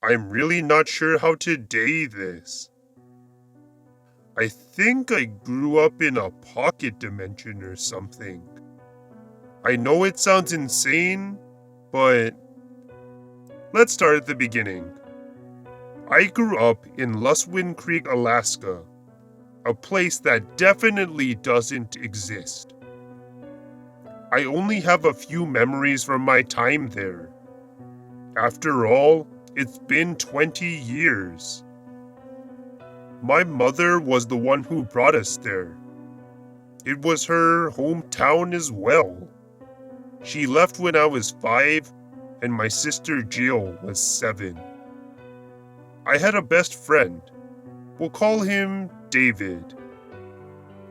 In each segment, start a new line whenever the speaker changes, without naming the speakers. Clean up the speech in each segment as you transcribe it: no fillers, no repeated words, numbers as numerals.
I'm really not sure how to day this. I think I grew up in a pocket dimension or something. I know it sounds insane, but let's start at the beginning. I grew up in Luswin Creek, Alaska, a place that definitely doesn't exist. I only have a few memories from my time there. After all, it's been 20 years. My mother was the one who brought us there. It was her hometown as well. She left when I was 5, and my sister Jill was 7. I had a best friend. We'll call him David.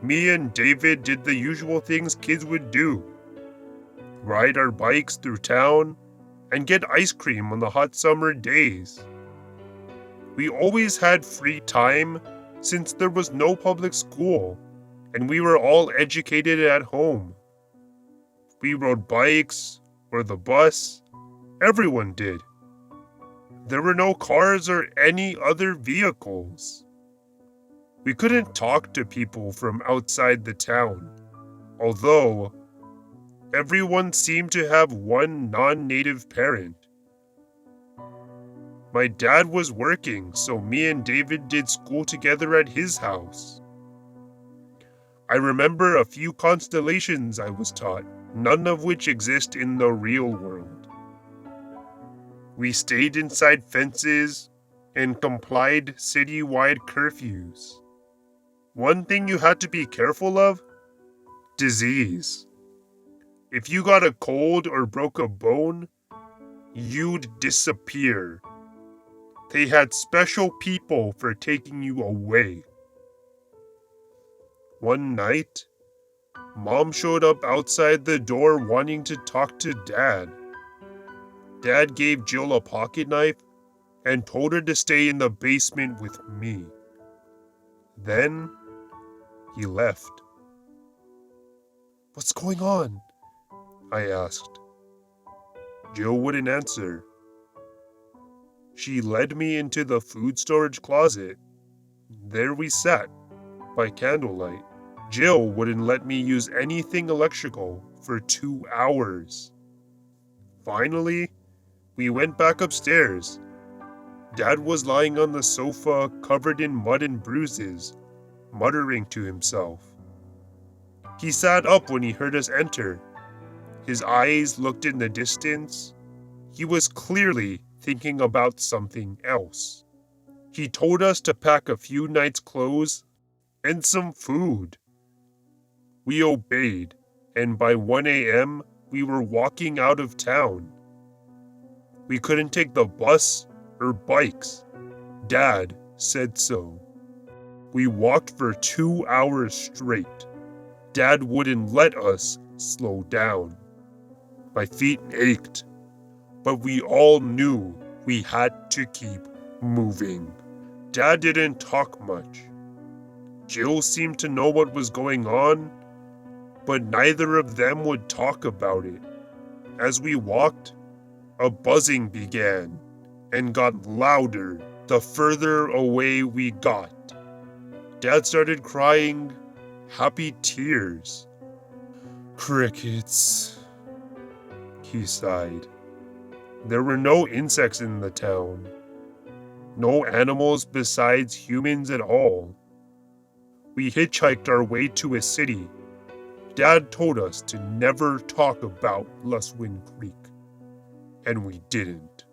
Me and David did the usual things kids would do. Ride our bikes through town and get ice cream on the hot summer days. We always had free time since there was no public school and we were all educated at home. We rode bikes or the bus. Everyone did. There were no cars or any other vehicles. We couldn't talk to people from outside the town, although everyone seemed to have one non-native parent. My dad was working, so me and David did school together at his house. I remember a few constellations I was taught, none of which exist in the real world. We stayed inside fences and complied citywide curfews. One thing you had to be careful of? Disease. If you got a cold or broke a bone, you'd disappear. They had special people for taking you away. One night, Mom showed up outside the door wanting to talk to Dad. Dad gave Jill a pocket knife and told her to stay in the basement with me. Then, he left. "What's going on?" I asked. Jill wouldn't answer. She led me into the food storage closet. There we sat, by candlelight. Jill wouldn't let me use anything electrical for 2 hours. Finally, we went back upstairs. Dad was lying on the sofa, covered in mud and bruises, muttering to himself. He sat up when he heard us enter. His eyes looked in the distance. He was clearly thinking about something else. He told us to pack a few nights' clothes and some food. We obeyed, and by 1 a.m., we were walking out of town. We couldn't take the bus or bikes. Dad said so. We walked for 2 hours straight. Dad wouldn't let us slow down. My feet ached, but we all knew we had to keep moving. Dad didn't talk much. Jill seemed to know what was going on, but neither of them would talk about it. As we walked, a buzzing began and got louder the further away we got. Dad started crying happy tears. "Crickets," he sighed. There were no insects in the town. No animals besides humans at all. We hitchhiked our way to a city. Dad told us to never talk about Luswin Creek, and we didn't.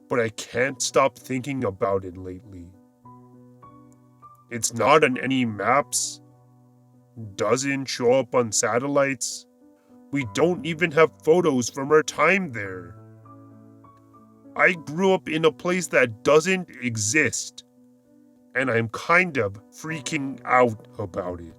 But I can't stop thinking about it lately. It's not on any maps, doesn't show up on satellites. We don't even have photos from our time there. I grew up in a place that doesn't exist, and I'm kind of freaking out about it.